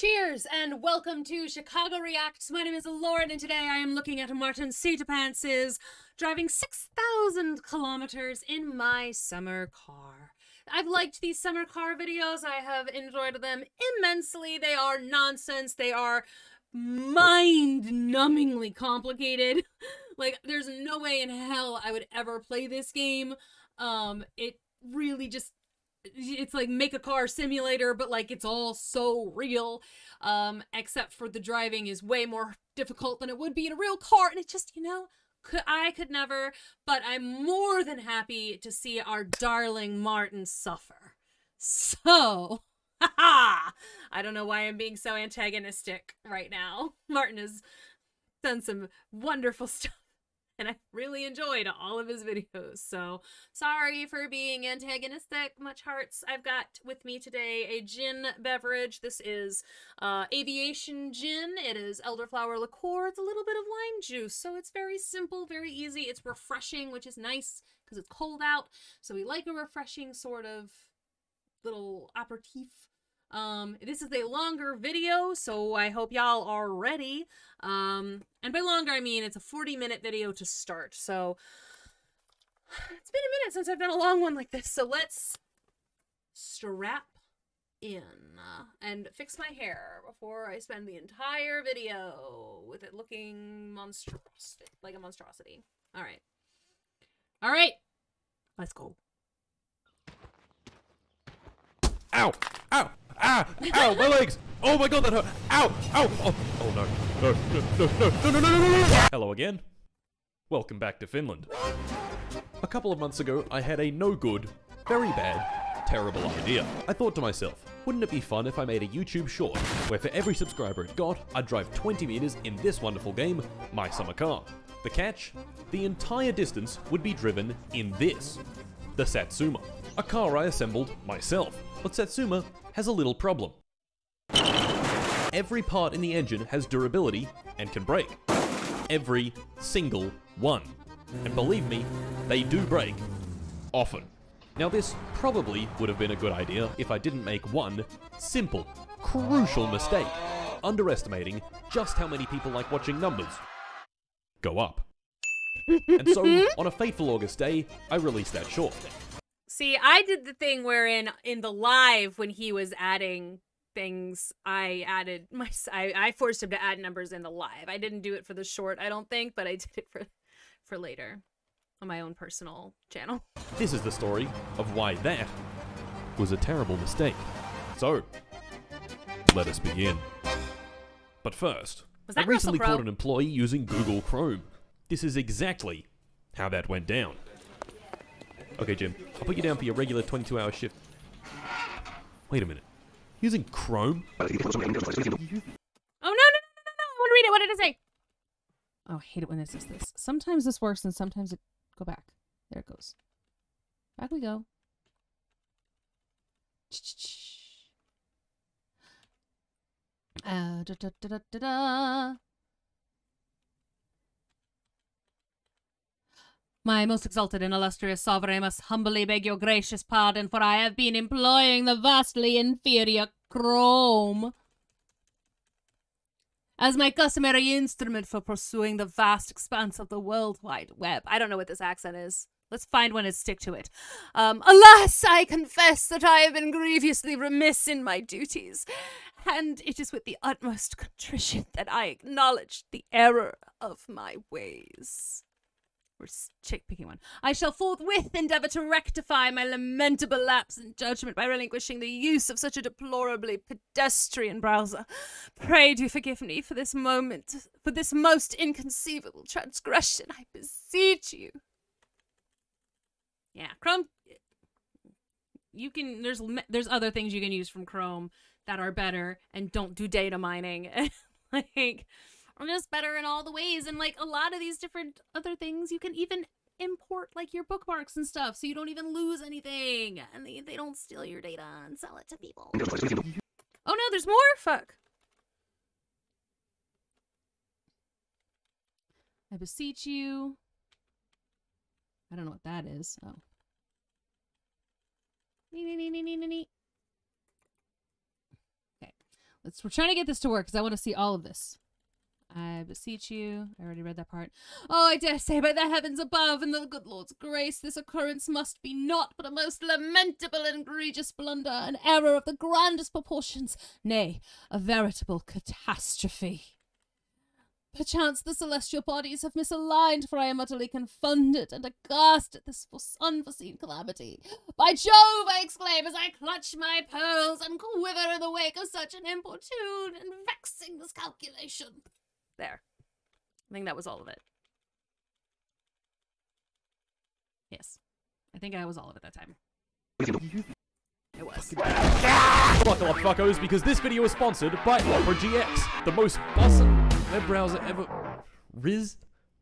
Cheers and welcome to Chicago Reacts. My name is Lauren and today I am looking at Martincitopants' driving 6,000 kilometers in my summer car. I've liked these summer car videos. I have enjoyed them immensely. They are nonsense. They are mind-numbingly complicated. Like, there's no way in hell I would ever play this game. It really just... It's like make a car simulator, but like it's all so real, except for the driving is way more difficult than it would be in a real car, and it just, you know, I could never, but I'm more than happy to see our darling Martin suffer. So, haha! I don't know why I'm being so antagonistic right now. Martin has done some wonderful stuff. And I really enjoyed all of his videos, so sorry for being antagonistic, much hearts. I've got with me today a gin beverage. This is aviation gin. It is elderflower liqueur. It's a little bit of lime juice, so it's very simple, very easy. It's refreshing, which is nice because it's cold out, so we like a refreshing sort of little aperitif. This is a longer video, so I hope y'all are ready. And by longer, I mean it's a 40-minute video to start, so it's been a minute since I've done a long one like this, so let's strap in and fix my hair before I spend the entire video with it looking like a monstrosity. All right, let's go. Ow! Ow! Ah! Ow! My legs! Oh my god, that hurt! Ow! Ow! Oh, oh no. No, no, no, no, no, no, no, no, no! Hello again. Welcome back to Finland. A couple of months ago, I had a no good, very bad, terrible idea. I thought to myself, wouldn't it be fun if I made a YouTube short, where for every subscriber it got, I'd drive 20 meters in this wonderful game, My Summer Car. The catch? The entire distance would be driven in this, the Satsuma. A car I assembled myself. But Satsuma has a little problem. Every part in the engine has durability and can break. Every single one. And believe me, they do break. Often. Now this probably would have been a good idea if I didn't make one simple, crucial mistake. Underestimating just how many people like watching numbers go up. And so, on a fateful August day, I released that short. See, I did the thing wherein in the live when he was adding things, I forced him to add numbers in the live. I didn't do it for the short, I don't think, but I did it for later on my own personal channel. This is the story of why that was a terrible mistake. So, let us begin. But first, I recently caught an employee using Google Chrome. This is exactly how that went down. Okay, Jim, I'll put you down for your regular 22-hour shift. Wait a minute. Using Chrome? Oh, no, no, no, no, no. I want to read it. What did it say? Oh, I hate it when it says this. Sometimes this works and sometimes it... Go back. There it goes. Back we go. Da, da, da, da, da, da. My most exalted and illustrious sovereign, I must humbly beg your gracious pardon, for I have been employing the vastly inferior Chrome as my customary instrument for pursuing the vast expanse of the World Wide Web. I don't know what this accent is. Let's find one and stick to it. Alas, I confess that I have been grievously remiss in my duties, and it is with the utmost contrition that I acknowledge the error of my ways. We're picking one. I shall forthwith endeavour to rectify my lamentable lapse in judgment by relinquishing the use of such a deplorably pedestrian browser. Pray do forgive me for this most inconceivable transgression, I beseech you. Yeah, Chrome, you can, there's other things you can use from Chrome that are better and don't do data mining. Like... I'm just better in all the ways, and like a lot of these different other things you can even import like your bookmarks and stuff so you don't even lose anything and they don't steal your data and sell it to people. Oh no, there's more? Fuck. I beseech you. I don't know what that is. Oh. Okay. We're trying to get this to work because I want to see all of this. I beseech you. I already read that part. Oh, I dare say by the heavens above and the good Lord's grace, this occurrence must be naught but a most lamentable and egregious blunder, an error of the grandest proportions, nay, a veritable catastrophe. Perchance the celestial bodies have misaligned, for I am utterly confounded and aghast at this unforeseen calamity. By Jove, I exclaim as I clutch my pearls and quiver in the wake of such an importune and vexing miscalculation. There. I think that was all of it. Yes. I think I was all of it that time. It was. Buckle up, fuckos, because this video is sponsored by Opera GX, the most bussin' web browser ever. Riz?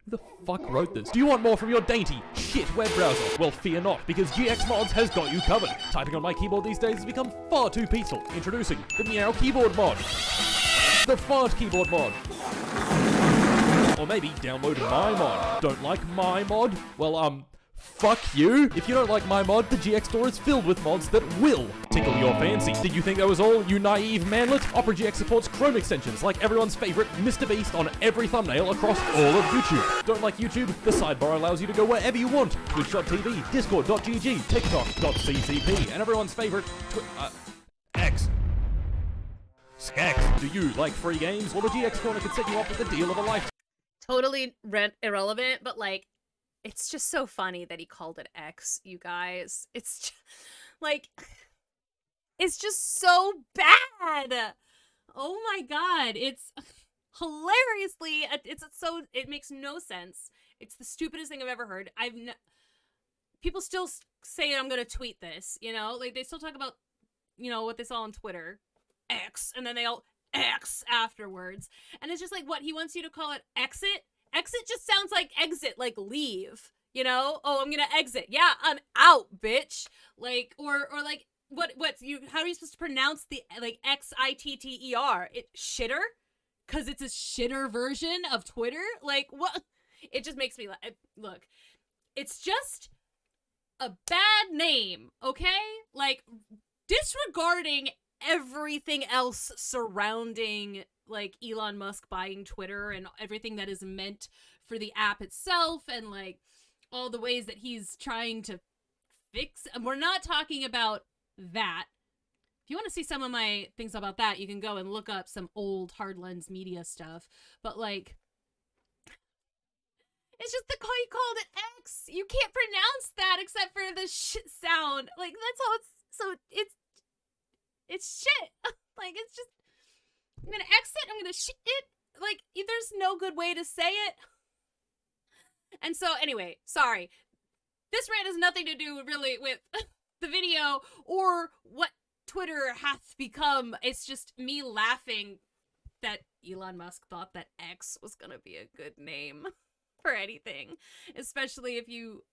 Who the fuck wrote this? Do you want more from your dainty, shit web browser? Well, fear not, because GX Mods has got you covered. Typing on my keyboard these days has become far too peaceful. Introducing the Meow Keyboard Mod. The Fart Keyboard Mod. Or maybe download my mod. Don't like my mod? Well, fuck you. If you don't like my mod, the GX store is filled with mods that will tickle your fancy. Did you think that was all, you naive manlet? Opera GX supports Chrome extensions like everyone's favorite Mr. Beast on every thumbnail across all of YouTube. Don't like YouTube? The sidebar allows you to go wherever you want. Twitch.tv, Discord.gg, TikTok.ccp, and everyone's favorite X. Skex. Do you like free games? Well, the GX corner could set you up with the deal of a lifetime. Totally irrelevant, but like, it's just so funny that he called it X, you guys. It's just, like, it's just so bad. Oh my god, it's hilariously, it makes no sense. It's the stupidest thing I've ever heard. People still say I'm gonna tweet this, you know? Like, they still talk about, you know, what they saw on Twitter. X, and then they all X afterwards. And it's just like, what, he wants you to call it exit? Exit just sounds like exit, like leave, you know? Oh, I'm gonna exit. Yeah, I'm out, bitch. Like, or like, how are you supposed to pronounce the, like, X-I-T-T-E-R? Shitter? Because it's a shitter version of Twitter? Like, what? It just makes me, look, it's just a bad name, okay? Like, disregarding everything else surrounding, like, Elon Musk buying Twitter and everything that is meant for the app itself, and like all the ways that he's trying to fix. And we're not talking about that. If you want to see some of my things about that, you can go and look up some old Hard Lens Media stuff. But like, it's just the call, you called it X. You can't pronounce that except for the sh sound. Like, that's how it's, so it's shit. Like, it's just, I'm gonna exit, I'm gonna shit it. Like, there's no good way to say it. And so, anyway, sorry. This rant has nothing to do really with the video or what Twitter hath become. It's just me laughing that Elon Musk thought that X was gonna be a good name for anything. Especially if you,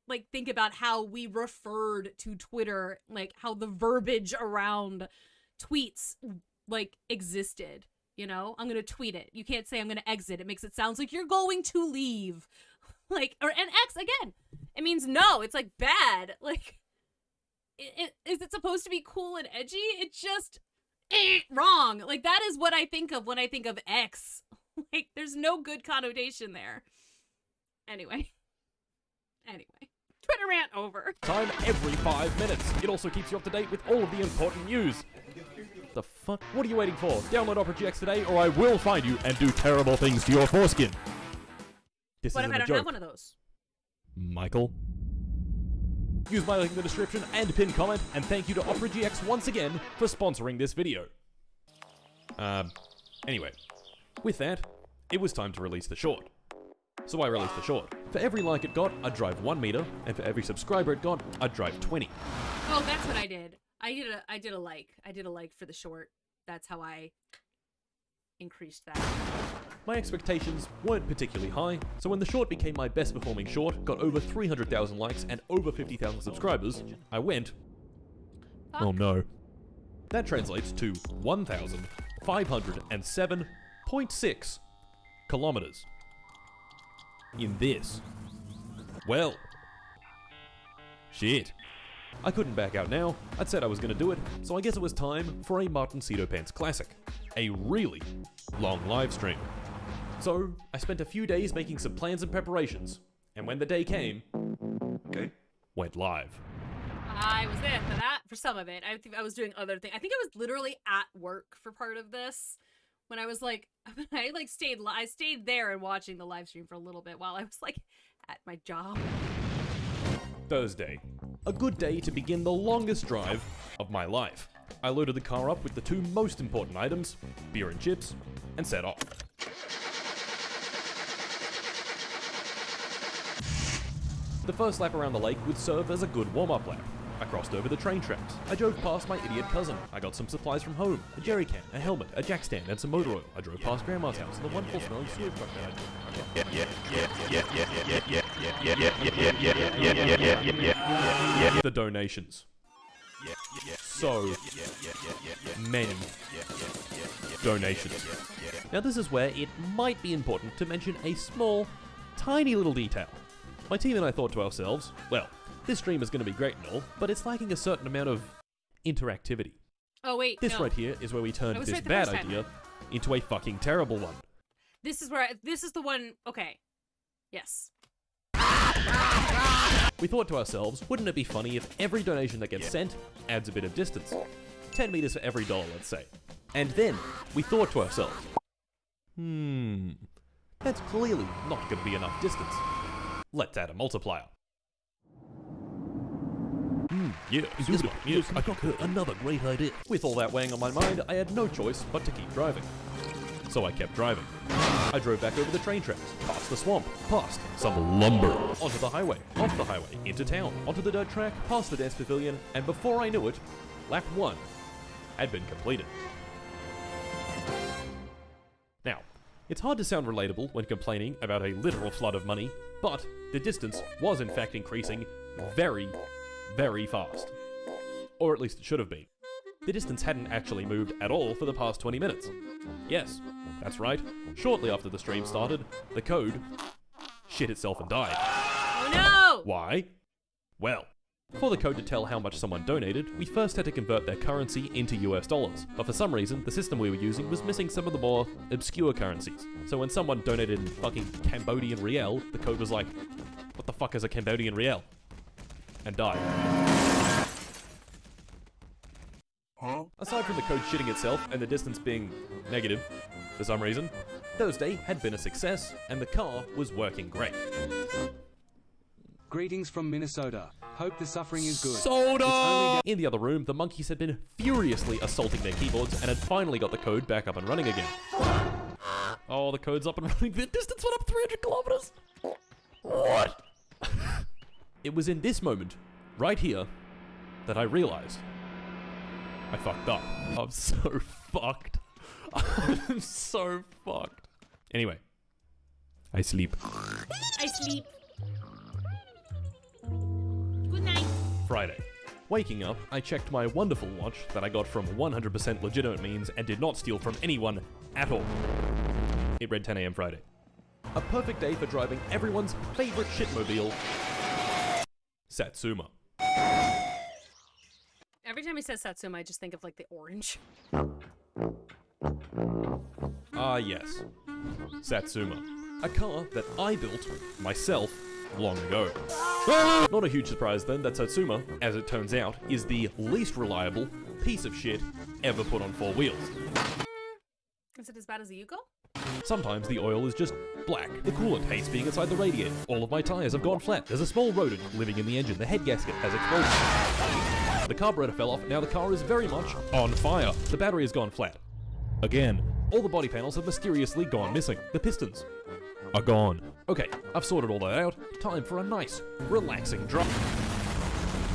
like, think about how we referred to Twitter, like, how the verbiage around tweets, like, existed, you know? I'm gonna tweet it. You can't say I'm gonna exit. It makes it sound like you're going to leave. Like, and X, again, it means no. It's, like, bad. Like, is it supposed to be cool and edgy? It just ain't wrong. Like, that is what I think of when I think of X. Like, there's no good connotation there. Anyway. Twitter rant over. Time every 5 minutes. It also keeps you up to date with all of the important news. The fuck? What are you waiting for? Download Opera GX today, or I will find you and do terrible things to your foreskin. This what if isn't I a don't joke. have one of those? Michael? Use my link in the description and pinned comment, and thank you to Opera GX once again for sponsoring this video. Anyway, with that, it was time to release the short. So I released the short. For every like it got, I'd drive 1 meter, and for every subscriber it got, I'd drive 20. Oh, that's what I did. I did a like for the short. That's how I increased that. My expectations weren't particularly high, so when the short became my best performing short, got over 300,000 likes and over 50,000 subscribers, I went, Fuck. oh no. That translates to 1,507.6 kilometers. In this. Well. Shit. I couldn't back out now. I'd said I was going to do it, so I guess it was time for a Martincitopants classic. A really long live stream. So, I spent a few days making some plans and preparations, and when the day came, went live. I was there for that, for some of it. I think I was doing other things. I think I was literally at work for part of this. When I was like, I stayed there and watching the live stream for a little bit while I was like at my job. Thursday. A good day to begin the longest drive of my life. I loaded the car up with the two most important items, beer and chips, and set off. The first lap around the lake would serve as a good warm-up lap. I crossed over the train tracks. I drove past my idiot cousin. I got some supplies from home. A jerry can, a helmet, a jack stand, and some motor oil. I drove past Grandma's house and the wonderful smelling sewer truck that I drove. The donations. So many donations. Now this is where it might be important to mention a small, tiny little detail. My team and I thought to ourselves, well, this stream is going to be great and all, but it's lacking a certain amount of interactivity. Oh wait, this right here is where we turned this bad idea into a fucking terrible one. This is the one, okay. Yes. We thought to ourselves, wouldn't it be funny if every donation that gets sent adds a bit of distance? 10 meters for every dollar, let's say. And then, we thought to ourselves, that's clearly not going to be enough distance. Let's add a multiplier. Yes, I got another great idea. With all that weighing on my mind, I had no choice but to keep driving. So I kept driving. I drove back over the train tracks, past the swamp, past some lumber, onto the highway, off the highway, into town, onto the dirt track, past the dance pavilion, and before I knew it, lap 1 had been completed. Now, it's hard to sound relatable when complaining about a literal flood of money, but the distance was in fact increasing very, very fast. Or at least it should have been. The distance hadn't actually moved at all for the past 20 minutes. Yes, that's right. Shortly after the stream started, the code shit itself and died. Oh no! Why? Well, for the code to tell how much someone donated, we first had to convert their currency into US dollars. But for some reason, the system we were using was missing some of the more obscure currencies. So when someone donated in fucking Cambodian riel, the code was like, what the fuck is a Cambodian riel? And died. Huh? Aside from the code shitting itself and the distance being negative, for some reason, Thursday had been a success and the car was working great. Greetings from Minnesota. Hope the suffering is good. Soda! In the other room, the monkeys had been furiously assaulting their keyboards and had finally got the code back up and running again. Oh, the code's up and running. The distance went up 300 kilometers. What? It was in this moment, right here, that I realized I fucked up. I'm so fucked. I'm so fucked. Anyway, I sleep. I sleep. Good night. Friday. Waking up, I checked my wonderful watch that I got from 100% legitimate means and did not steal from anyone at all. It read 10 AM Friday. A perfect day for driving everyone's favorite shitmobile, Satsuma. Every time he says Satsuma, I just think of like the orange. Ah yes, Satsuma. A car that I built myself long ago. Not a huge surprise then that Satsuma, as it turns out, is the least reliable piece of shit ever put on 4 wheels. Is it as bad as a Yugo? Sometimes the oil is just black. The coolant hates being inside the radiator. All of my tires have gone flat. There's a small rodent living in the engine. The head gasket has exploded. The carburetor fell off. Now the car is very much on fire. The battery has gone flat. Again. All the body panels have mysteriously gone missing. The pistons are gone. Okay, I've sorted all that out. Time for a nice, relaxing drive.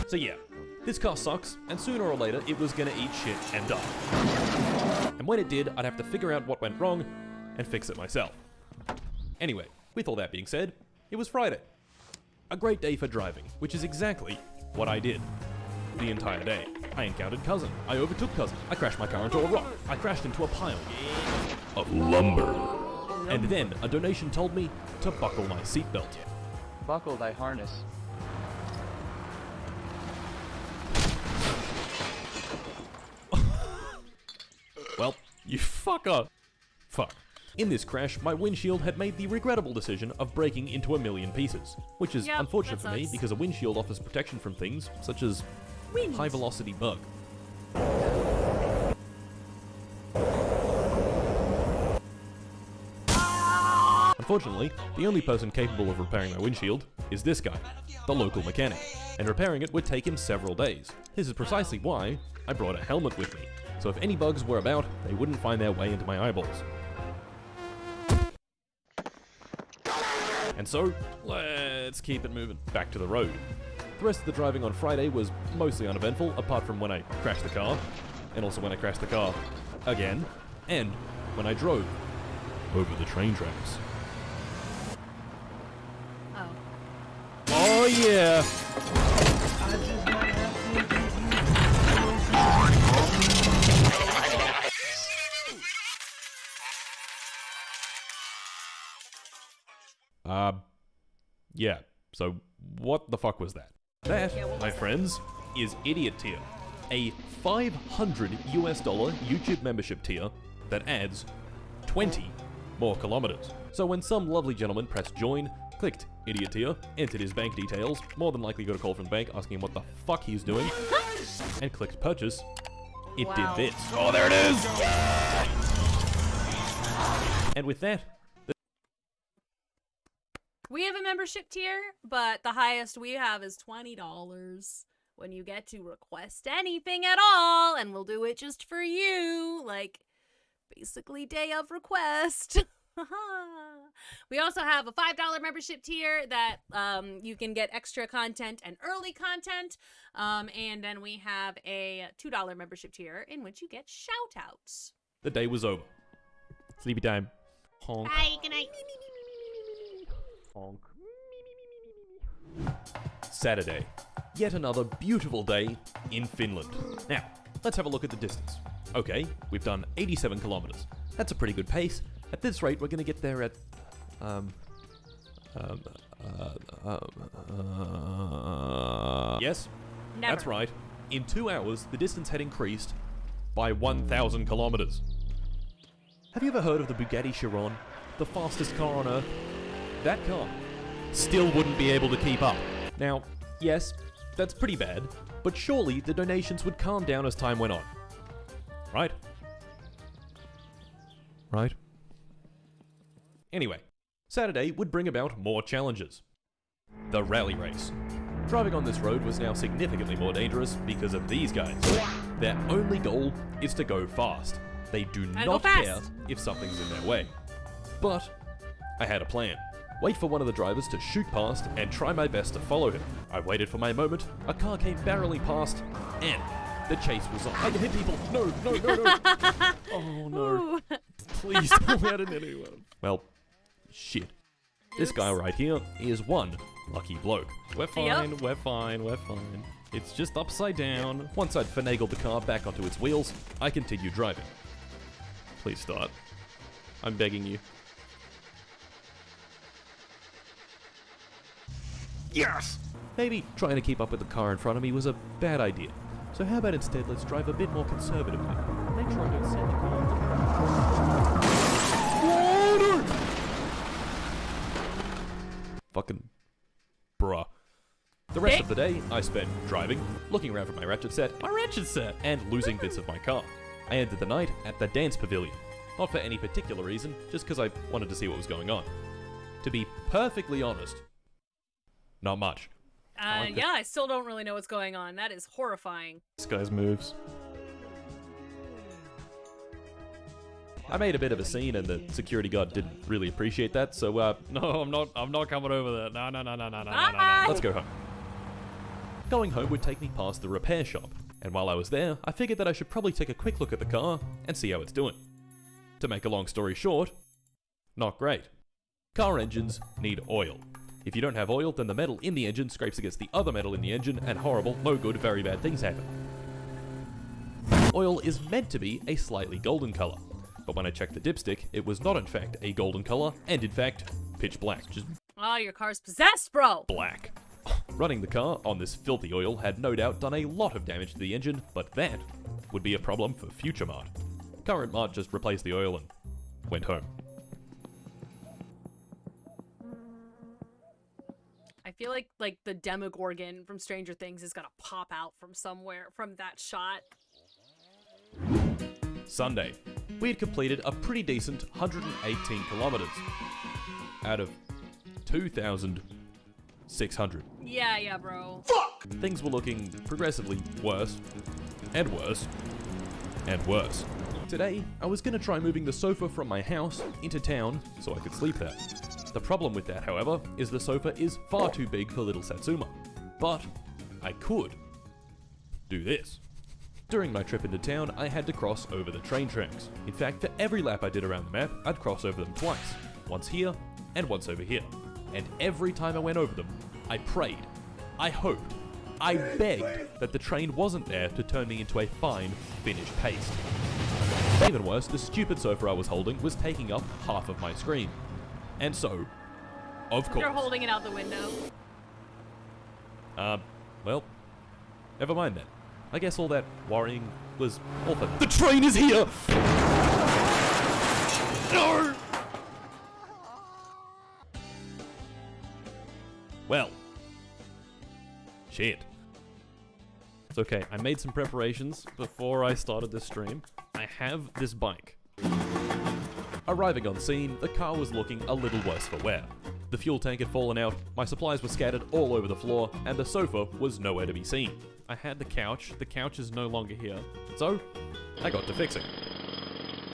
So yeah, this car sucks, and sooner or later it was gonna eat shit and die. And when it did, I'd have to figure out what went wrong and fix it myself. Anyway, with all that being said, it was Friday. A great day for driving, which is exactly what I did. The entire day. I encountered Cousin. I overtook Cousin. I crashed my car into a rock. I crashed into a pile of lumber. And then a donation told me to buckle my seatbelt. Buckle thy harness. You fucker! Fuck. In this crash, my windshield had made the regrettable decision of breaking into a million pieces, which is Yep, unfortunate that for me sucks. because a windshield offers protection from things such as Wind. high-velocity bug. Unfortunately, the only person capable of repairing my windshield is this guy, the local mechanic, and repairing it would take him several days. This is precisely why I brought a helmet with me, so if any bugs were about, they wouldn't find their way into my eyeballs. And so, let's keep it moving. Back to the road. The rest of the driving on Friday was mostly uneventful, apart from when I crashed the car, and also when I crashed the car again, and when I drove over the train tracks. Oh. Oh yeah! Yeah, so what the fuck was that? That, my friends, is Idiot Tier, a $500 YouTube membership tier that adds 20 more kilometers. So when some lovely gentleman pressed join, clicked Idiot Tier, entered his bank details, more than likely got a call from the bank asking him what the fuck he's doing, and clicked purchase, it Wow. did this. Oh, there it is! And with that, We have a membership tier, but the highest we have is $20 when you get to request anything at all, and we'll do it just for you, like basically day of request. We also have a $5 membership tier that you can get extra content and early content, and then we have a $2 membership tier in which you get shout outs. the day was over. Sleepy time. Honk. Bye, good night. Honk. Saturday. Yet another beautiful day in Finland. Now, let's have a look at the distance. Okay, we've done 87 kilometers. That's a pretty good pace. At this rate, we're gonna get there at, yes? Never. That's right. In 2 hours, the distance had increased by 1,000 kilometers. Have you ever heard of the Bugatti Chiron? The fastest car on Earth? That car still wouldn't be able to keep up. Now, yes, that's pretty bad, but surely the donations would calm down as time went on. Right? Right? Anyway, Saturday would bring about more challenges. The rally race. Driving on this road was now significantly more dangerous because of these guys. Their only goal is to go fast. They do And go not fast. care if something's in their way. But I had a plan. Wait for one of the drivers to shoot past and try my best to follow him. I waited for my moment, a car came barreling past, and the chase was on. I can hit people! No, no, no, no! Oh no. Ooh. Please don't let it anyone. Well, shit. This guy right here is one lucky bloke. We're fine, Yep. we're fine, we're fine. It's just upside down. Once I'd finagled the car back onto its wheels, I continued driving. Please start. I'm begging you. Yes! Maybe trying to keep up with the car in front of me was a bad idea. So how about instead let's drive a bit more conservatively. Make sure I don't set the car. Whoa, no! Fucking bruh. The rest of the day I spent driving, looking around for my ratchet set, and losing bits of my car. I ended the night at the dance pavilion. Not for any particular reason, just because I wanted to see what was going on. To be perfectly honest, not much. Yeah, I still don't really know what's going on. That is horrifying. This guy's moves. I made a bit of a scene, and the security guard didn't really appreciate that. So, no, I'm not coming over there. No. Let's go home. Going home would take me past the repair shop, and while I was there, I figured that I should probably take a quick look at the car and see how it's doing. To make a long story short, not great. Car engines need oil. If you don't have oil, then the metal in the engine scrapes against the other metal in the engine, and horrible, no good, very bad things happen. Oil is meant to be a slightly golden color, but when I checked the dipstick, it was not in fact a golden color, and in fact, pitch black. Just Oh, your car's possessed, bro. black. Running the car on this filthy oil had no doubt done a lot of damage to the engine, but that would be a problem for future Mart. car at Mart just replaced the oil and went home. I feel like the Demogorgon from Stranger Things is gonna pop out from somewhere from that shot. Sunday, we had completed a pretty decent 118 kilometers out of 2,600. Yeah, bro. Things were looking progressively worse, and worse, and worse. Today, I was gonna try moving the sofa from my house into town so I could sleep there. The problem with that, however, is the sofa is far too big for little Satsuma. But I could do this. During my trip into town, I had to cross over the train tracks. In fact, for every lap I did around the map, I'd cross over them twice. Once here, and once over here. And every time I went over them, I prayed, I hoped, I begged that the train wasn't there to turn me into a fine, finished paste. Even worse, the stupid sofa I was holding was taking up half of my screen. And so, of course... You're holding it out the window. Well, never mind then. I guess all that worrying was all for... The train is here! No! Well. Shit. It's okay, I made some preparations before I started this stream. I have this bike. Arriving on scene, the car was looking a little worse for wear. The fuel tank had fallen out, my supplies were scattered all over the floor, and the sofa was nowhere to be seen. I had the couch is no longer here, so I got to fixing.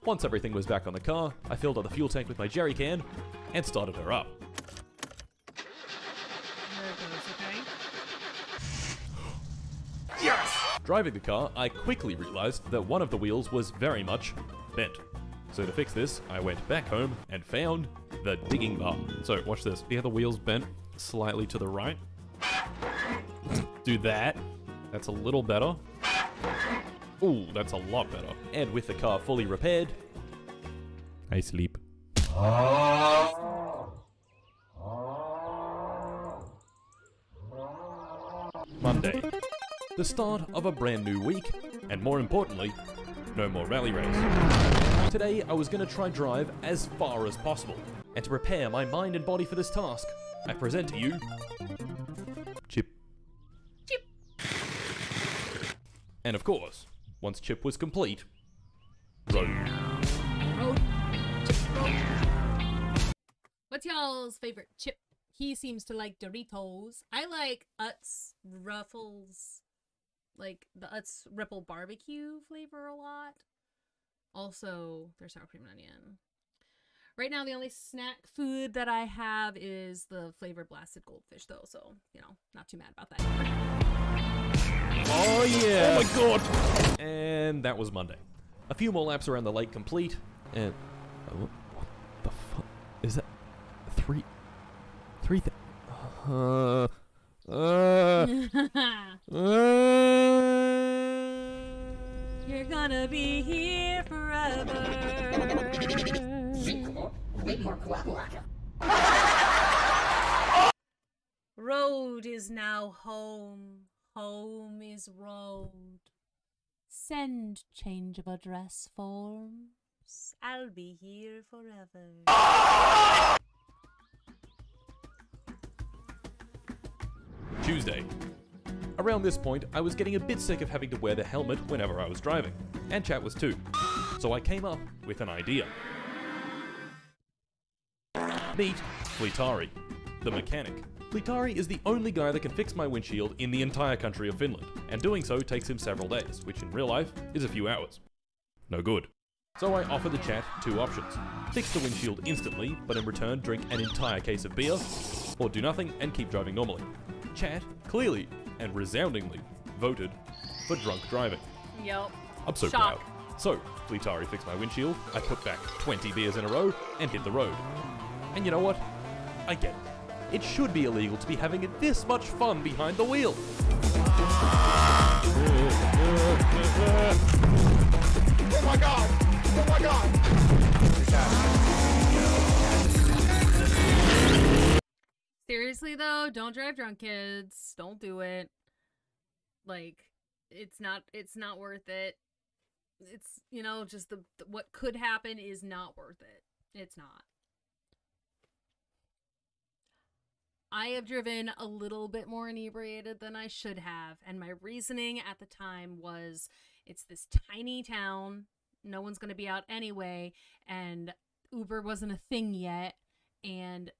Once everything was back on the car, I filled up the fuel tank with my jerry can, and started her up. There it goes, okay? Yes! Driving the car, I quickly realized that one of the wheels was very much bent. So to fix this, I went back home and found the digging bar. So watch this. The other wheel's bent slightly to the right. Do that. That's a little better. Ooh, that's a lot better. And with the car fully repaired, I sleep. Monday. The start of a brand new week, and more importantly, no more rally race. Today, I was going to try drive as far as possible, and to prepare my mind and body for this task, I present to you... Chip. Chip. And of course, once Chip was complete, road. Road. Chip, road. What's y'all's favorite chip? He seems to like Doritos. I like Utz Ruffles, like the Utz Ripple barbecue flavor a lot. Also, there's sour cream and onion. Right now, the only snack food that I have is the flavored blasted goldfish, though. So, you know, not too mad about that. Oh, yeah. Oh, my God. And that was Monday. A few more laps around the lake complete. And... what the fuck? Is that... Three... You're gonna be here forever. Road is now home. Home is road. Send change of address forms. I'll be here forever. Tuesday. Around this point, I was getting a bit sick of having to wear the helmet whenever I was driving, and chat was too. So I came up with an idea. Meet Fleetari, the mechanic. Fleetari is the only guy that can fix my windshield in the entire country of Finland, and doing so takes him several days, which in real life is a few hours. No good. So I offered the chat two options. Fix the windshield instantly, but in return drink an entire case of beer, or do nothing and keep driving normally. Chat clearly and resoundingly voted for drunk driving. Yep. I'm so proud. So, Fleetari fixed my windshield, I put back 20 beers in a row, and hit the road. And you know what? I get it. It should be illegal to be having this much fun behind the wheel. Oh my god! Oh my god! Seriously though, don't drive drunk, kids. Don't do it. Like, it's not worth it. it's, you know, just the what could happen is not worth it. It's not. I have driven a little bit more inebriated than I should have, and my reasoning at the time was it's this tiny town, no one's going to be out anyway, and Uber wasn't a thing yet, and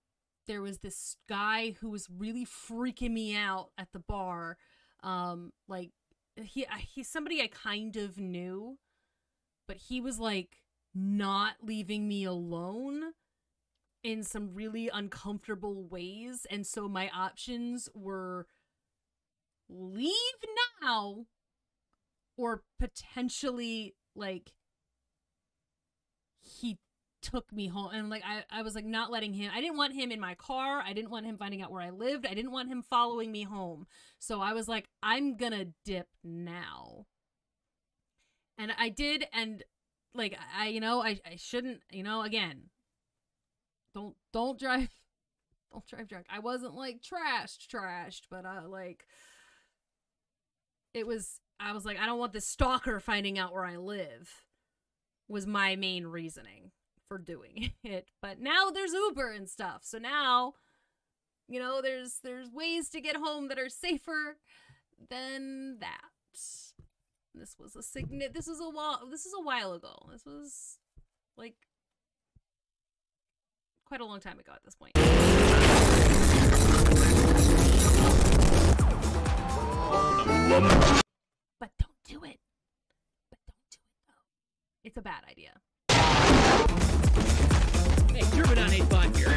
there was this guy who was really freaking me out at the bar. Like, he's somebody I kind of knew, but he was like not leaving me alone in some really uncomfortable ways, and so my options were leave now or potentially like he took me home. And like I was like not letting him, I didn't want him in my car, I didn't want him finding out where I lived, I didn't want him following me home, so I was like, I'm gonna dip now. And I did, and like I shouldn't, again, don't drive drunk. I wasn't like trashed, but like I was like, I don't want this stalker finding out where I live, was my main reasoning for doing it. But now there's Uber and stuff, so now there's ways to get home that are safer than that. This was a while ago. This was like quite a long time ago at this point. But don't do it. Though. It's a bad idea. Hey, German on 8-5 here.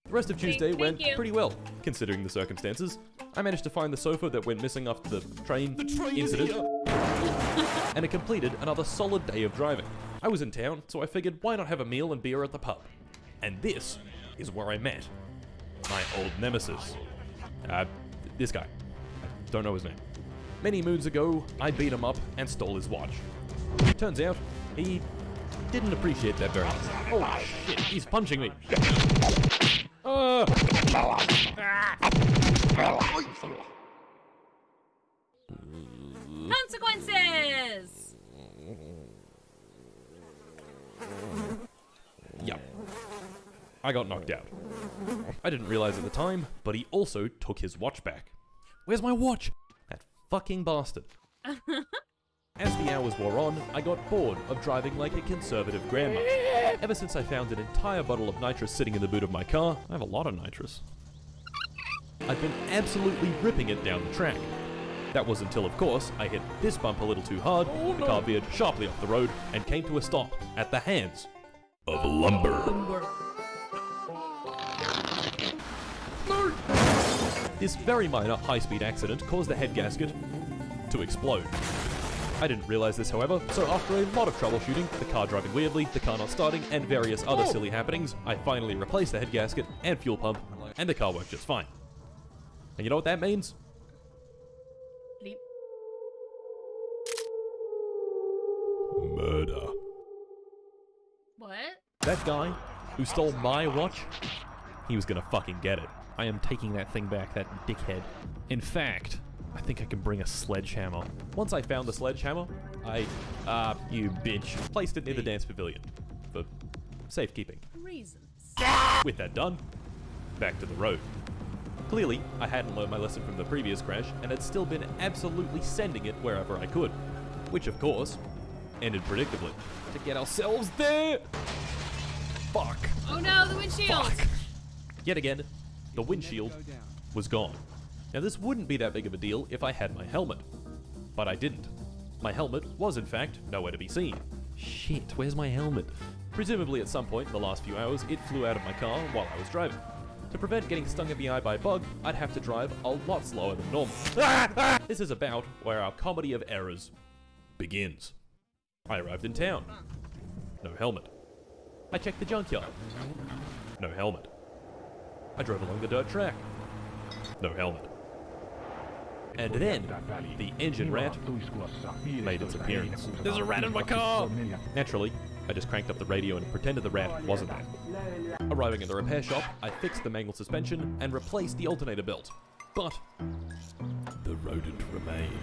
The rest of Tuesday went pretty well, considering the circumstances. I managed to find the sofa that went missing after the train incident, and it completed another solid day of driving. I was in town, so I figured why not have a meal and beer at the pub. And this is where I met my old nemesis. This guy. I don't know his name. Many moons ago, I beat him up and stole his watch. Turns out, he didn't appreciate that very much. Oh shit, he's punching me. Consequences! Yep. I got knocked out. I didn't realize at the time, but he also took his watch back. Where's my watch? That fucking bastard. As the hours wore on, I got bored of driving like a conservative grandma. Ever since I found an entire bottle of nitrous sitting in the boot of my car, I have a lot of nitrous, I've been absolutely ripping it down the track. That was until, of course, I hit this bump a little too hard, the car veered sharply off the road, and came to a stop at the hands of lumber. This very minor high-speed accident caused the head gasket to explode. I didn't realize this, however, so after a lot of troubleshooting, the car driving weirdly, the car not starting, and various other silly happenings, I finally replaced the head gasket and fuel pump, and the car worked just fine. And you know what that means? Bleep. Murder. What? That guy who stole my watch, he was gonna fucking get it. I am taking that thing back, that dickhead. In fact, I think I can bring a sledgehammer. Once I found the sledgehammer, you bitch, placed it near the dance pavilion for safekeeping. Reasons. With that done, back to the road. Clearly, I hadn't learned my lesson from the previous crash and had still been absolutely sending it wherever I could. Which, of course, ended predictably. To get ourselves there! Fuck. Oh no, the windshield! Fuck. Yet again, the windshield was gone. Now this wouldn't be that big of a deal if I had my helmet, but I didn't. My helmet was in fact nowhere to be seen. Shit, where's my helmet? Presumably at some point in the last few hours, it flew out of my car while I was driving. To prevent getting stung in the eye by a bug, I'd have to drive a lot slower than normal. This is about where our comedy of errors begins. I arrived in town. No helmet. I checked the junkyard. No helmet. I drove along the dirt track. No helmet. And then, the engine rat made its appearance. There's a rat in my car! Naturally, I just cranked up the radio and pretended the rat wasn't there. Arriving at the repair shop, I fixed the mangled suspension and replaced the alternator belt. But the rodent remained.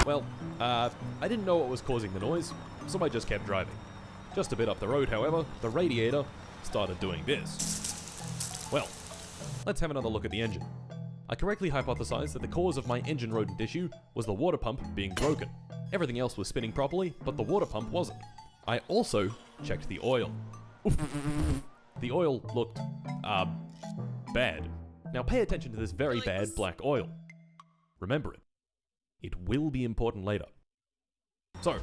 Well, I didn't know what was causing the noise, so I just kept driving. Just a bit up the road, however, the radiator started doing this. Well, let's have another look at the engine. I correctly hypothesized that the cause of my engine rodent issue was the water pump being broken. Everything else was spinning properly, but the water pump wasn't. I also checked the oil. The oil looked, bad. Now pay attention to this very bad black oil. Remember it. It will be important later. So,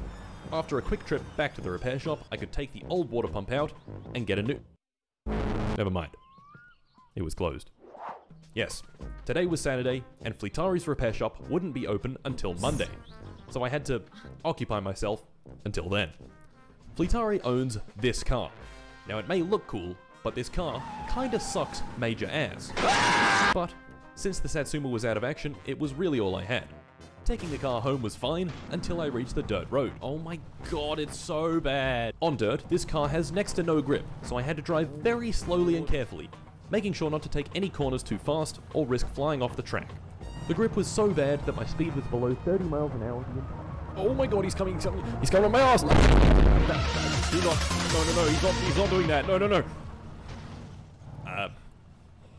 after a quick trip back to the repair shop, I could take the old water pump out and get a new... Never mind. It was closed. Yes, today was Saturday, and Fleetari's repair shop wouldn't be open until Monday, so I had to occupy myself until then. Fleetari owns this car. Now it may look cool, but this car kinda sucks major ass. But, since the Satsuma was out of action, it was really all I had. Taking the car home was fine until I reached the dirt road. Oh my god, it's so bad. On dirt, this car has next to no grip, so I had to drive very slowly and carefully, making sure not to take any corners too fast or risk flying off the track. The grip was so bad that my speed was below 30 miles an hour. Oh my god, he's coming on my ass! He's not doing that, no.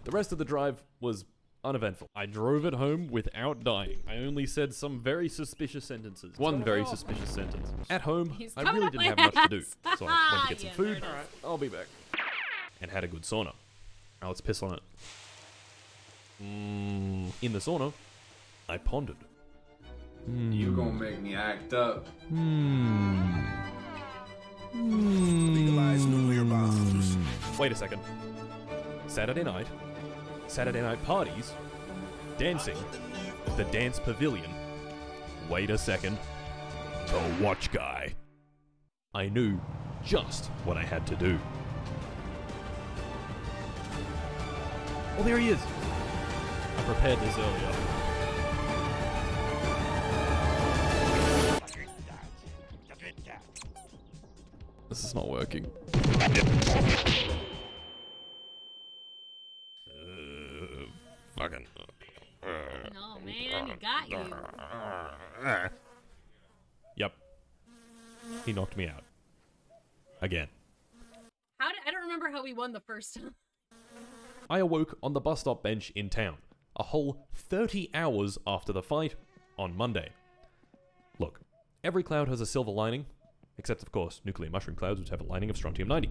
The rest of the drive was uneventful. I drove it home without dying. I only said some very suspicious sentences. One very suspicious sentence. At home, I really didn't have much to do, so I went to get some food. Alright, I'll be back. And had a good sauna. Now let's piss on it. In the sauna, I pondered. You gonna make me act up. Legalize nuclear bombs. Wait a second. Saturday night parties, dancing, the dance pavilion. Wait a second. The watch guy. I knew just what I had to do. Oh, there he is. I prepared this earlier. This is not working. Fucking. No, man, he got you. Yep. He knocked me out. Again. I don't remember how we won the first time. I awoke on the bus stop bench in town, a whole 30 hours after the fight on Monday. Look, every cloud has a silver lining, except of course nuclear mushroom clouds which have a lining of strontium-90.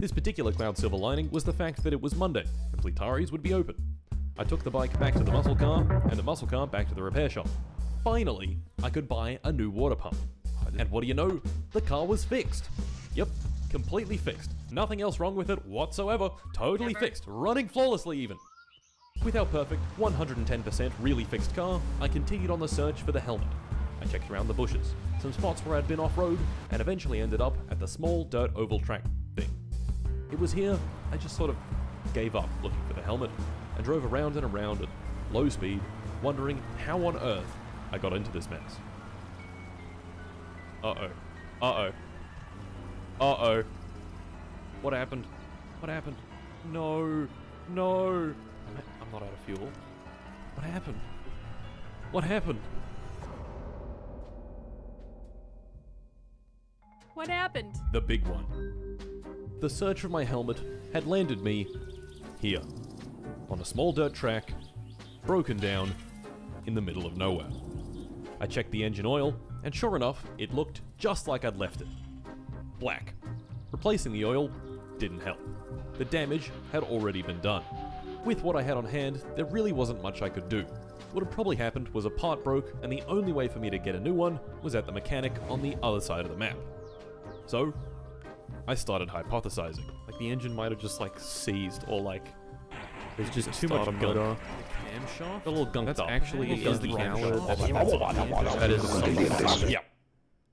This particular cloud silver lining was the fact that it was Monday, and Fleetari's would be open. I took the bike back to the muscle car, and the muscle car back to the repair shop. Finally, I could buy a new water pump. And what do you know? The car was fixed. Yep, completely fixed. Nothing else wrong with it whatsoever. Totally fixed, running flawlessly even. With our perfect 110% really fixed car, I continued on the search for the helmet. I checked around the bushes, some spots where I'd been off-road, and eventually ended up at the small dirt oval track thing. It was here I just sort of gave up looking for the helmet and drove around and around at low speed, wondering how on earth I got into this mess. Uh-oh. Uh-oh. Uh-oh. What happened? What happened? No. No. I'm not out of fuel. What happened? What happened? What happened? The big one. The search for my helmet had landed me here, on a small dirt track, broken down, in the middle of nowhere. I checked the engine oil, and sure enough, it looked just like I'd left it. Black. Replacing the oil didn't help. The damage had already been done. With what I had on hand, there really wasn't much I could do. What had probably happened was a part broke, and the only way for me to get a new one was at the mechanic on the other side of the map. So, I started hypothesizing. Like the engine might have just like seized, or like there's just too much gunk. The camshaft? A little gunked up. That's actually does the camshaft. That is Yeah.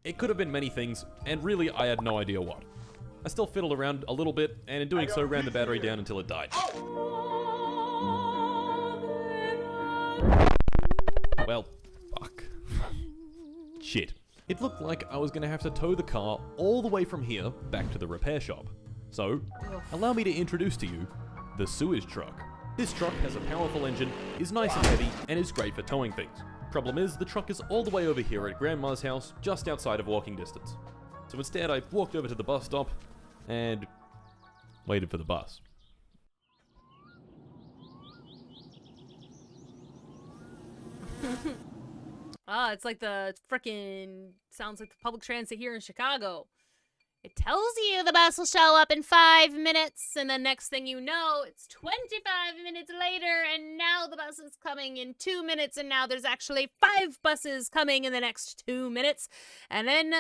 It could have been many things, and really I had no idea what. I still fiddled around a little bit, and in doing so ran the battery down until it died. Well, fuck. Shit. It looked like I was gonna have to tow the car all the way from here back to the repair shop. So, allow me to introduce to you the sewage truck. This truck has a powerful engine, is nice and heavy, and is great for towing things. Problem is, the truck is all the way over here at Grandma's house, just outside of walking distance. So instead, I walked over to the bus stop and waited for the bus. It's like the frickin' sounds like the public transit here in Chicago. It tells you the bus will show up in 5 minutes, and then next thing you know, it's 25 minutes later, and now the bus is coming in 2 minutes, and now there's actually 5 buses coming in the next 2 minutes. And then,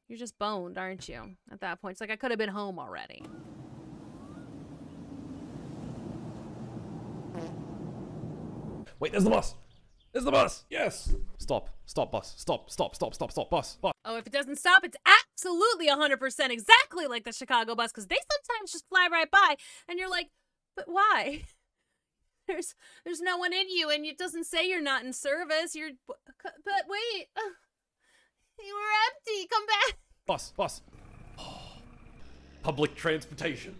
you're just boned, aren't you? At that point, it's like I could have been home already. Wait, there's the bus! There's the bus! Yes! Stop, stop, bus, stop, stop, stop, stop, stop, bus, bus. Oh, if it doesn't stop, it's absolutely 100% exactly like the Chicago bus, because they sometimes just fly right by, and you're like, but why? There's no one in you, and it doesn't say you're not in service. But wait, you were empty. Come back. Bus, bus. Public transportation.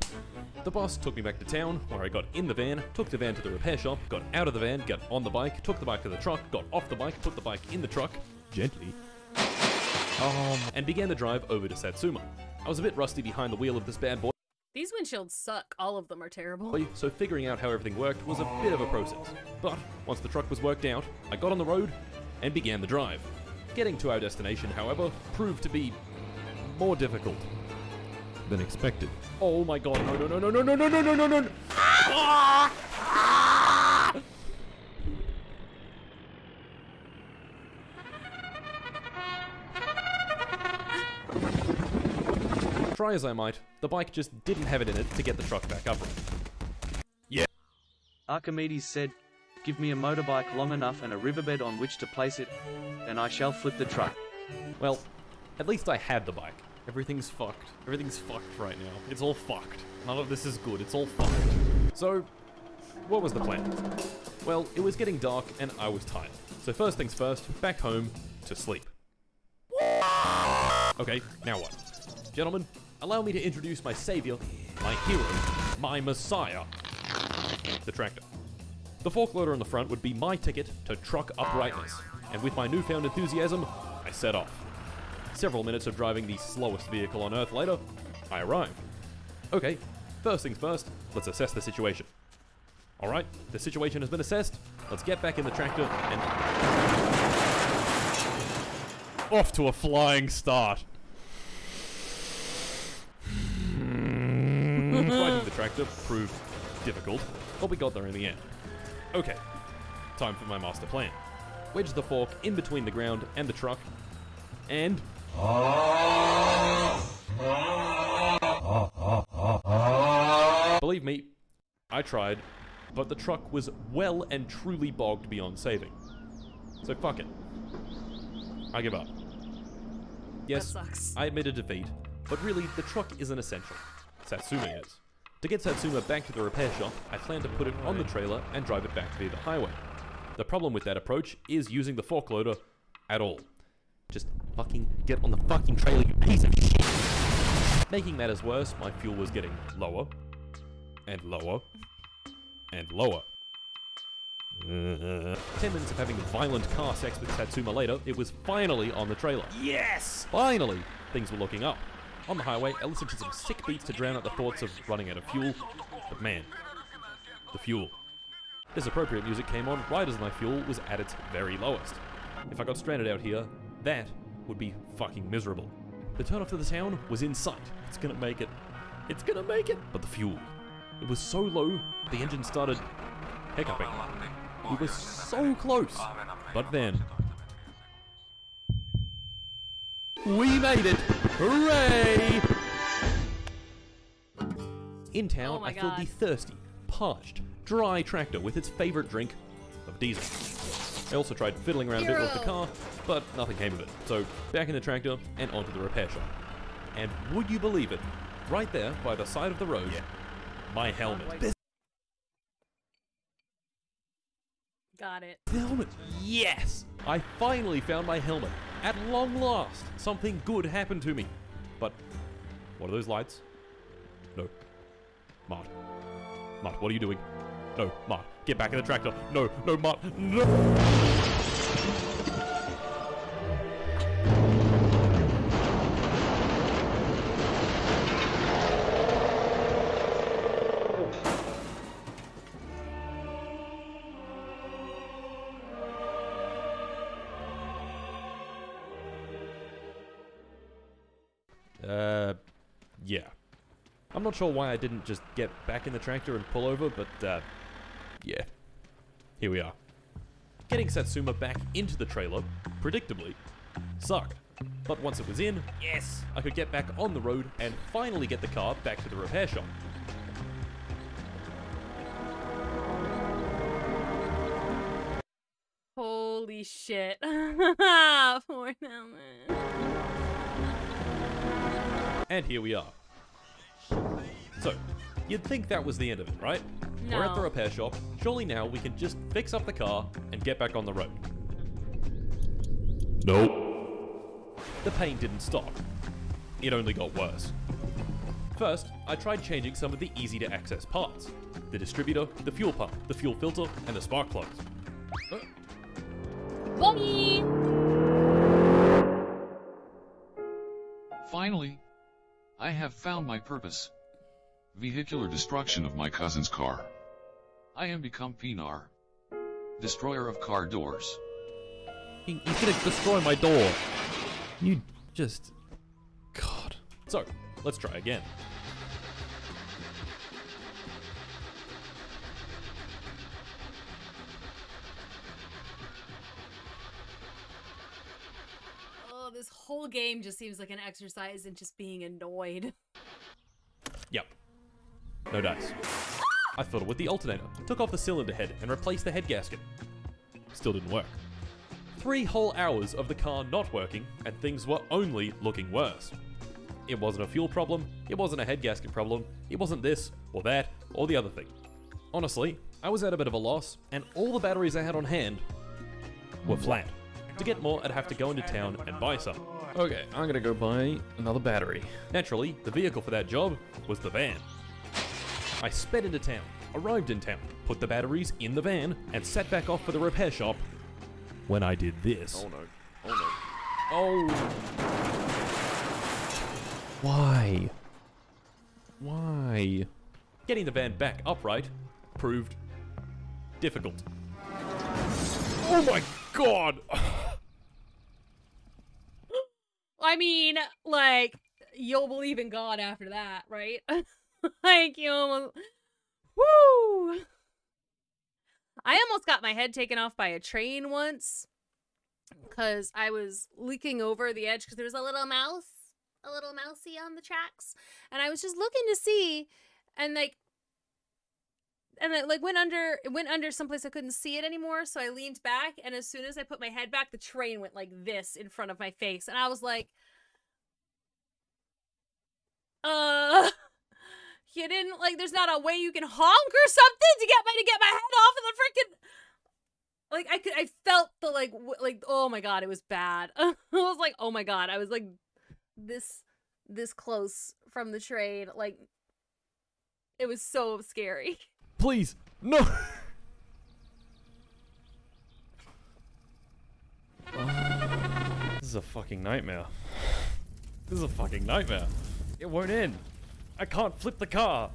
The bus took me back to town, where I got in the van, took the van to the repair shop, got out of the van, got on the bike, took the bike to the truck, got off the bike, put the bike in the truck, gently, and began the drive over to Satsuma. I was a bit rusty behind the wheel of this bad boy, These windshields suck. All of them are terrible. so figuring out how everything worked was a bit of a process. But once the truck was worked out, I got on the road and began the drive. Getting to our destination, however, proved to be more difficult than expected. Oh my god, no, no, no, no, no, no, no, no, no, no, no, no. Try as I might, the bike just didn't have it in it to get the truck back upright. Yeah. Archimedes said, "Give me a motorbike long enough and a riverbed on which to place it, and I shall flip the truck." Well, at least I had the bike. Everything's fucked. Everything's fucked right now. It's all fucked. None of this is good. It's all fucked. So, what was the plan? Well, it was getting dark and I was tired. So first things first, back home to sleep. Okay, now what? Gentlemen, allow me to introduce my savior, my hero, my messiah, the tractor. The fork loader on the front would be my ticket to truck uprightness, and with my newfound enthusiasm, I set off. Several minutes of driving the slowest vehicle on Earth later, I arrived. Okay, first things first, let's assess the situation. Alright, the situation has been assessed, let's get back in the tractor and... off to a flying start. Driving the tractor proved difficult, but we got there in the end. Okay, time for my master plan. Wedge the fork in between the ground and the truck, and... believe me, I tried, but the truck was well and truly bogged beyond saving. So fuck it. I give up. Yes, That sucks. I admit a defeat, but really, the truck isn't essential. Satsuma is. To get Satsuma back to the repair shop, I plan to put it on the trailer and drive it back via the highway. The problem with that approach is using the fork loader at all. Just fucking get on the fucking trailer, you piece of shit! Making matters worse, my fuel was getting lower, and lower, and lower. 10 minutes of having violent car sex with Satsuma later, it was finally on the trailer. Yes! Finally! Things were looking up. On the highway, I listened to some sick beats to drown out the thoughts of running out of fuel. But man, the fuel. This appropriate music came on right as my fuel was at its very lowest. If I got stranded out here, that would be fucking miserable. The turnoff to the town was in sight. It's gonna make it. It's gonna make it! But the fuel. It was so low, the engine started hiccuping. We were so close. But then... we made it! Hooray! In town, Oh my I filled the God. thirsty, parched, dry tractor with its favorite drink of diesel. I also tried fiddling around a bit with the car, but nothing came of it. So, back in the tractor and onto the repair shop. And would you believe it, right there by the side of the road, my helmet. Got it. Helmet! Yes! I finally found my helmet. At long last, something good happened to me. But, what are those lights? No. Mart. Mart, what are you doing? No, Mart, get back in the tractor. No, no, Mart, no! Yeah. I'm not sure why I didn't just get back in the tractor and pull over, but, yeah. Here we are. Getting Satsuma back into the trailer, predictably, sucked. But once it was in, yes, I could get back on the road and finally get the car back to the repair shop. Holy shit. Poor helmet. And here we are. So, you'd think that was the end of it, right? No. We're at the repair shop. Surely now we can just fix up the car and get back on the road. Nope. The pain didn't stop. It only got worse. First, I tried changing some of the easy-to-access parts. The distributor, the fuel pump, the fuel filter, and the spark plugs. Bonnie! Finally, I have found my purpose. Vehicular destruction of my cousin's car. I am become Pinar. Destroyer of car doors. He's gonna destroy my door. You just... God. So, let's try again. Oh, this whole game just seems like an exercise in just being annoyed. Yep. No dice. I fiddled with the alternator, took off the cylinder head, and replaced the head gasket. Still didn't work. 3 whole hours of the car not working, and things were only looking worse. It wasn't a fuel problem, it wasn't a head gasket problem, it wasn't this, or that, or the other thing. Honestly, I was at a bit of a loss, and all the batteries I had on hand were flat. To get more, I'd have to go into town and buy some. Okay, I'm gonna go buy another battery. Naturally, the vehicle for that job was the van. I sped into town, arrived in town, put the batteries in the van, and set back off for the repair shop when I did this. Oh no. Oh no. Oh. Why? Why? Getting the van back upright proved difficult. Oh my god! I mean, like, you'll believe in God after that, right? Like, you almost... Woo! I almost got my head taken off by a train once. Because I was leaking over the edge because there was a little mousey on the tracks. And I was just looking to see, and it went under someplace I couldn't see it anymore, so I leaned back, and as soon as I put my head back, the train went like this in front of my face, and I was like, you didn't, like, there's not a way you can honk or something to get my head off of the freaking, like, I felt the, like, oh my god, it was bad. I was like, oh my god, I was like, this close from the train, like, it was so scary. Please, no! This is a fucking nightmare. This is a fucking nightmare. It won't end. I can't flip the car.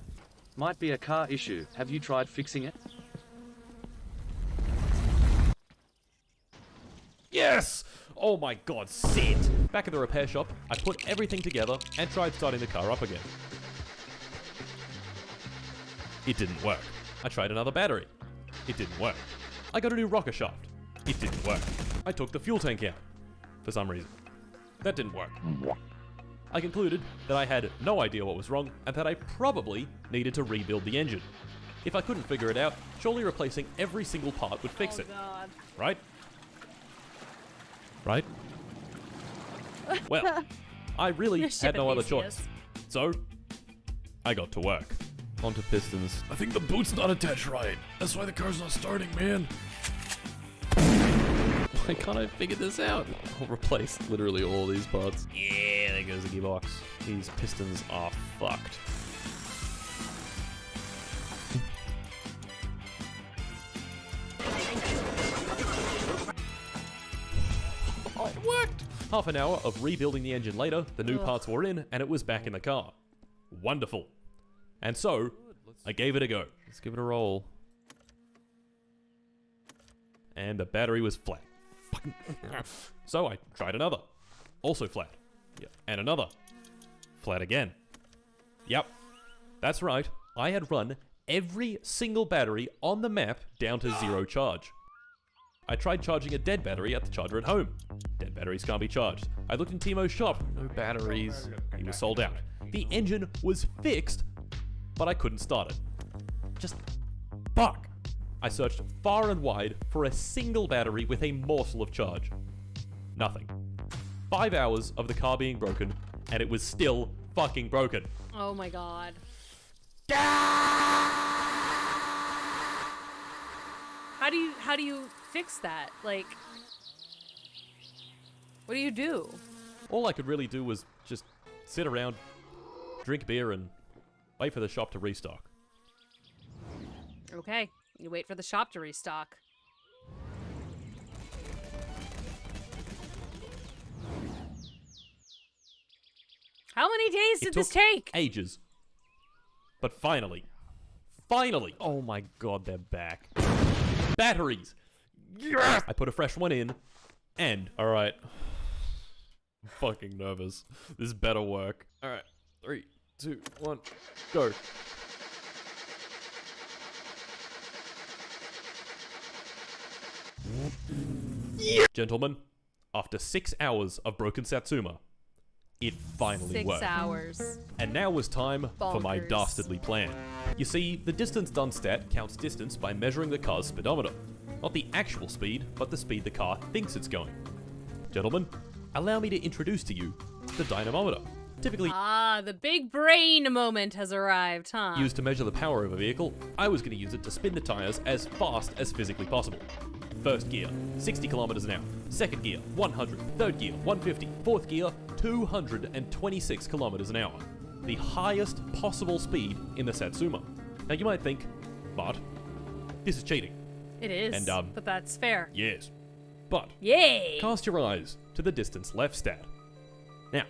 Might be a car issue. Have you tried fixing it? Yes! Oh my god, sit! Back at the repair shop, I put everything together and tried starting the car up again. It didn't work. I tried another battery. It didn't work. I got a new rocker shaft. It didn't work. I took the fuel tank out. For some reason. That didn't work. I concluded that I had no idea what was wrong and that I probably needed to rebuild the engine. If I couldn't figure it out, surely replacing every single part would fix it. God. Right? Right? Well, I really had no other choice. So, I got to work. Onto pistons. I think the boot's not attached right. That's why the car's not starting, man. I kind of figured this out. I'll replace literally all these parts. Yeah, there goes the gearbox. These pistons are fucked. Oh, it worked! Half an hour of rebuilding the engine later, the new parts were in, and it was back in the car. Wonderful. And so, I gave it a go. Let's give it a roll. And the battery was flat. So I tried another. Also flat. Yep. And another. Flat again. Yep. That's right. I had run every single battery on the map down to 0 charge. I tried charging a dead battery at the charger at home. Dead batteries can't be charged. I looked in Timo's shop. No batteries. He was sold out. The engine was fixed, but I couldn't start it. Just fuck. I searched far and wide for a single battery with a morsel of charge. Nothing. 5 hours of the car being broken, and it was still fucking broken. Oh my god. How do you fix that? Like, what do you do? All I could really do was just sit around, drink beer, and wait for the shop to restock. Okay, you wait for the shop to restock. How many days did this take? Ages. But finally, oh my god, they're back. Batteries! Yes! I put a fresh one in, and, alright. I'm fucking nervous. This better work. Alright, 3, 2, 1, go. Yeah. Gentlemen, after 6 hours of broken Satsuma, it finally worked. 6 hours. And now was time for my Bonkers. dastardly plan. You see, the distance done stat counts distance by measuring the car's speedometer. Not the actual speed, but the speed the car thinks it's going. Gentlemen, allow me to introduce to you the dynamometer. Typically The big brain moment has arrived, huh? used to measure the power of a vehicle, I was going to use it to spin the tires as fast as physically possible. First gear, 60 kilometers an hour. Second gear, 100. Third gear, 150. Fourth gear, 226 kilometers an hour. The highest possible speed in the Satsuma. Now you might think, but this is cheating. It is, And, but that's fair. Yes. But Yay! cast your eyes to the distance left stat. Now,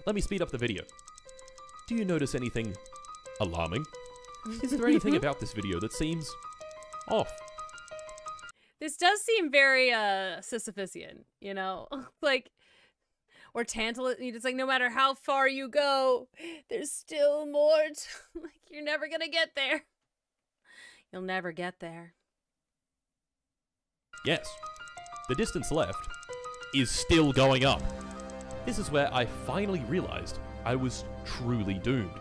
let me speed up the video. Do you notice anything alarming? Is there anything about this video that seems off? This does seem very Sisyphusian, you know? Like, or Tantalus. It's like no matter how far you go, there's still more. Like, you're never gonna get there. You'll never get there. Yes, the distance left is still going up. This is where I finally realized I was truly doomed.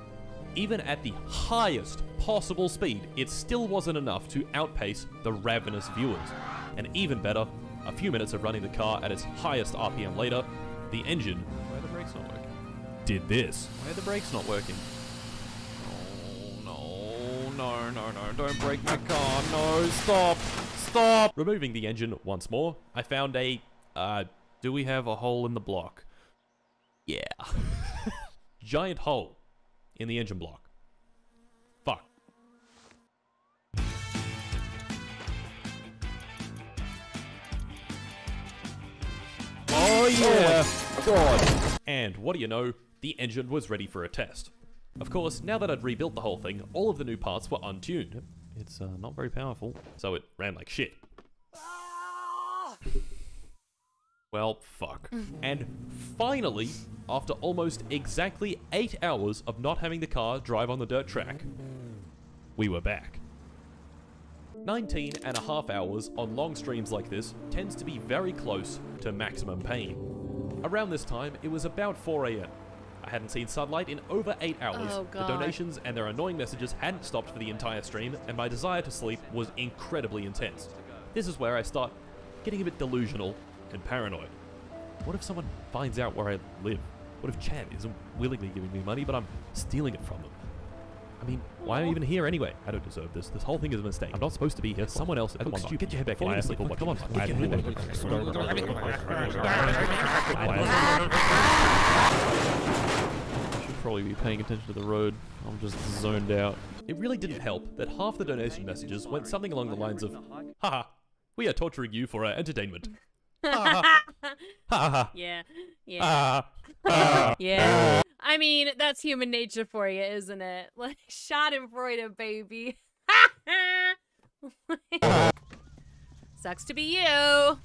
Even at the highest possible speed, it still wasn't enough to outpace the ravenous viewers. And even better, a few minutes of running the car at its highest RPM later, the engine... Why are the brakes not working? Did this. Why are the brakes not working? Oh, no, don't break my car, no, stop! Removing the engine once more, I found a, do we have a hole in the block? Yeah. Giant hole in the engine block. Fuck. Oh yeah! Oh God. And what do you know, the engine was ready for a test. Of course, now that I'd rebuilt the whole thing, all of the new parts were untuned. It's not very powerful, so it ran like shit. Well, fuck. And finally, after almost exactly 8 hours of not having the car drive on the dirt track, we were back. 19.5 hours on long streams like this tends to be very close to maximum pain. Around this time, it was about 4 AM. I hadn't seen sunlight in over 8 hours. Oh, the God. donations and their annoying messages hadn't stopped for the entire stream, and my desire to sleep was incredibly intense. This is where I start getting a bit delusional and paranoid. What if someone finds out where I live? What if Chad isn't willingly giving me money, but I'm stealing it from them? I mean, why am I even here anyway? I don't deserve this. This whole thing is a mistake. I'm not supposed to be here. Someone else. Come on, get your head back. Falling asleep. Come on, get your head back. I should probably be paying attention to the road. I'm just zoned out. It really didn't help that half the donation messages went something along the lines of, haha, we are torturing you for our entertainment. Yeah. Yeah. I mean, that's human nature for you, isn't it? Like, schadenfreude, baby. Sucks to be you. Oh,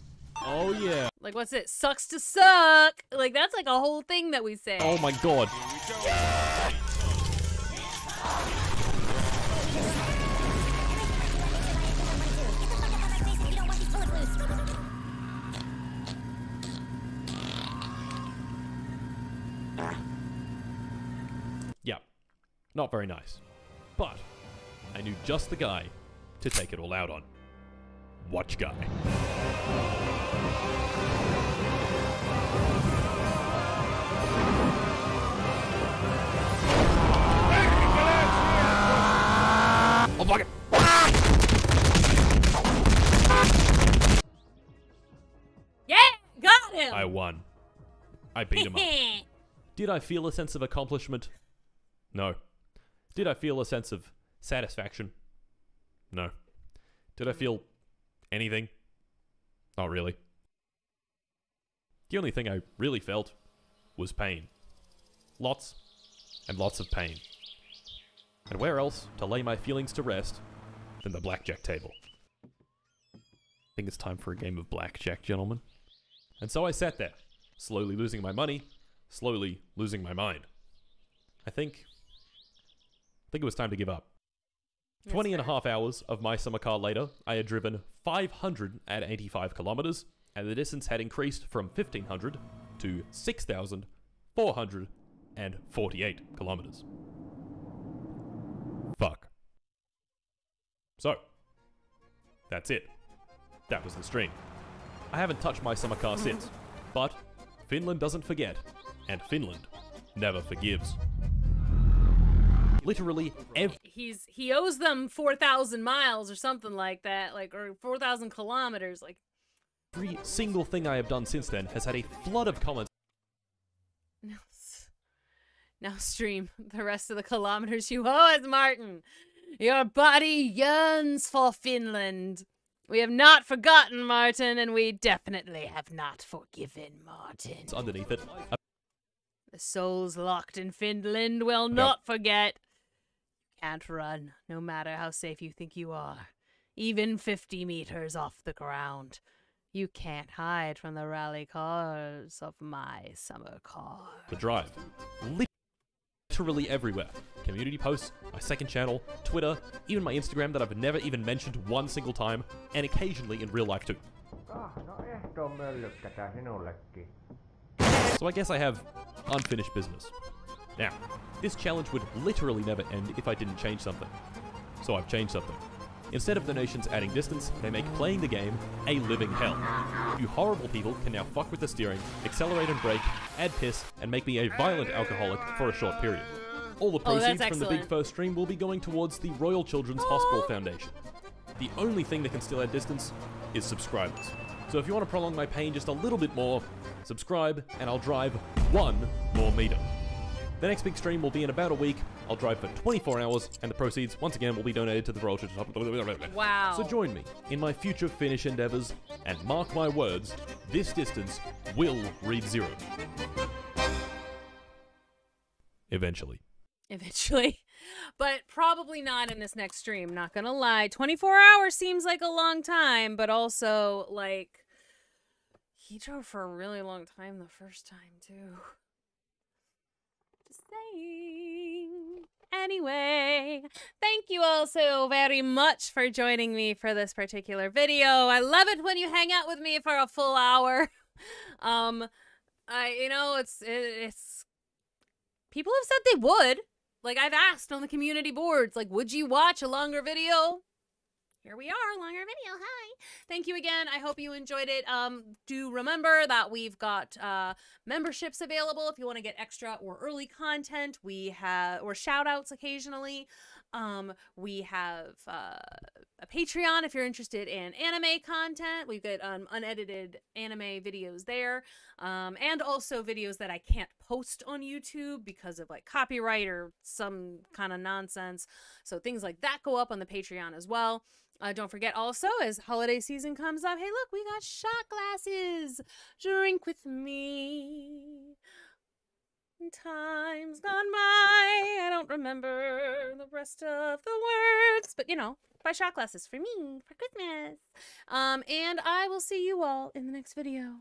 yeah. Like, what's it? Sucks to suck. Like, that's like a whole thing that we say. Oh, my God. Yeah, not very nice. But I knew just the guy to take it all out on. Watch guy. Oh, fuck it. Yeah, got him. I won. I beat him up. Did I feel a sense of accomplishment? No. Did I feel a sense of satisfaction? No. Did I feel anything? Not really. The only thing I really felt was pain. Lots and lots of pain. And where else to lay my feelings to rest than the blackjack table? I think it's time for a game of blackjack, gentlemen. And so I sat there, slowly losing my money, slowly losing my mind. I think it was time to give up. 20 and a half hours of my summer car later, I had driven 585 kilometers, and the distance had increased from 1,500 to 6,448 kilometers. Fuck. So, that's it. That was the stream. I haven't touched my summer car since, but Finland doesn't forget, and Finland never forgives. Literally he owes them 4,000 miles or something like that, like, or 4,000 kilometers, like. Every single thing I have done since then has had a flood of comments. Now stream the rest of the kilometers you owe us, Martin. Your body yearns for Finland. We have not forgotten, Martin, and we definitely have not forgiven Martin. Underneath it. The souls locked in Finland will not forget. You can't run, no matter how safe you think you are. Even 50 meters off the ground. You can't hide from the rally cars of my summer car. The drive. Literally everywhere. Community posts, my second channel, Twitter, even my Instagram that I've never even mentioned one single time, and occasionally in real life too. So I guess I have unfinished business. Now, this challenge would literally never end if I didn't change something. So I've changed something. Instead of donations adding distance, they make playing the game a living hell. You horrible people can now fuck with the steering, accelerate and brake, add piss, and make me a violent alcoholic for a short period. All the proceeds from the big first stream will be going towards the Royal Children's Hospital Foundation. The only thing that can still add distance is subscribers. So if you want to prolong my pain just a little bit more, subscribe and I'll drive 1 more meter. The next big stream will be in about a week. I'll drive for 24 hours, and the proceeds, once again, will be donated to the Royal Children's Hospital. Wow. So join me in my future Finnish endeavors, and mark my words, this distance will read 0. Eventually. Eventually. But probably not in this next stream, not gonna lie. 24 hours seems like a long time, but also, like, he drove for a really long time the first time, too. Just saying. Anyway, thank you all so very much for joining me for this particular video. I love it when you hang out with me for a full hour. It's people have said they would. Like, I've asked on the community boards, like, would you watch a longer video? here we are, longer video. Hi. Thank you again. I hope you enjoyed it. Do remember that we've got memberships available if you want to get extra or early content. We have, or shout outs occasionally. We have a Patreon if you're interested in anime content. We've got unedited anime videos there, and also videos that I can't post on YouTube because of like copyright or some kind of nonsense. So things like that go up on the Patreon as well. Don't forget also, as holiday season comes up, hey look, we got shot glasses. Drink with me. Time's gone by. I don't remember the rest of the words, but you know, buy shot glasses for me for Christmas. And I will see you all in the next video.